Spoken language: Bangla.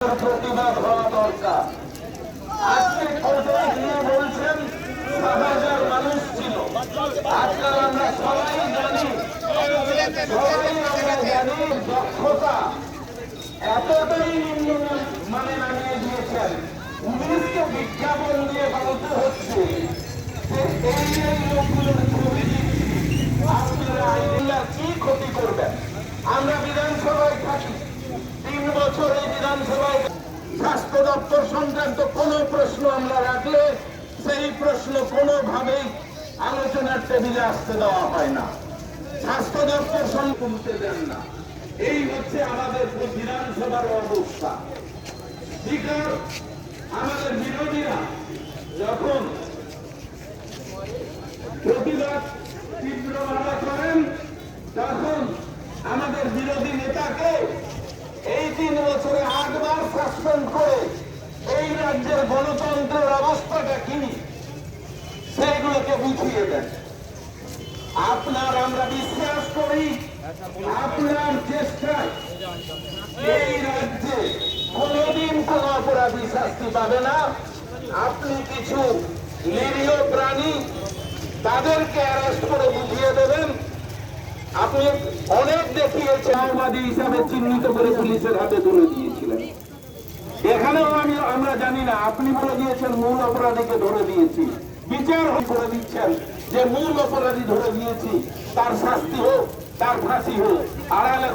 প্রতিবাদ হওয়া দরকার। আজকে কোর্টে গিয়ে বলছেন ৭,০০০ মানুষ ছিল। আজকাল আমরা সবাই জানি দক্ষতা এতটাই নিম্ন মানে নামিয়ে দিয়েছেন, পুলিশকে বিজ্ঞাপন দিয়ে বলতে হচ্ছে যে এই লোকগুলোর ছবি আপনারা আইডিয়া কি ক্ষতি করবেন। আমরা বিধানসভায় থাকি, ৩ বছর এই বিধানসভায় স্বাস্থ্য দপ্তর সংক্রান্ত কোন প্রশ্ন আমরা রাখলে সেই প্রশ্ন কোনোভাবেই আলোচনার টেবিলে আসতে দেওয়া হয় না। স্বাস্থ্য দপ্তর কমতে দেন না। এই হচ্ছে আমাদের বিধানসভার অবস্থা। স্পিকার, আমাদের বিরোধীরা যখন প্রতিবাদ তীব্রভাবে করেন তখন আমাদের বিরোধী নেতাকে এই ৩ বছরে ৮ বার সাসপেন্ড করে এই রাজ্যের গণতন্ত্রের অবস্থাটা কি সেইগুলোকে বুঝিয়ে দেন। আপনার আমরা বিশ্বাস করি আপনার চেষ্টায় এই রাজ্যে কোনদিন কোন অপরাধী শাস্তি পাবে না। আপনি কিছু নিরীহ প্রাণী তাদেরকে অ্যারেস্ট করে বুঝিয়ে দেবেন। আপনি অনেক দেখিয়েছেন, মাওবাদী হিসাবে চিহ্নিত করে পুলিশের হাতে তুলে দিয়েছিলেন। এখানেও আমরা জানি না, আপনি বলে দিয়েছেন মূল অপরাধীকে ধরে দিয়েছি, বিচার করে দিচ্ছেন যে মূল অপরাধী ধরে দিয়েছি, তার শাস্তি হোক, তার ফাঁসি হোক। আড়ালে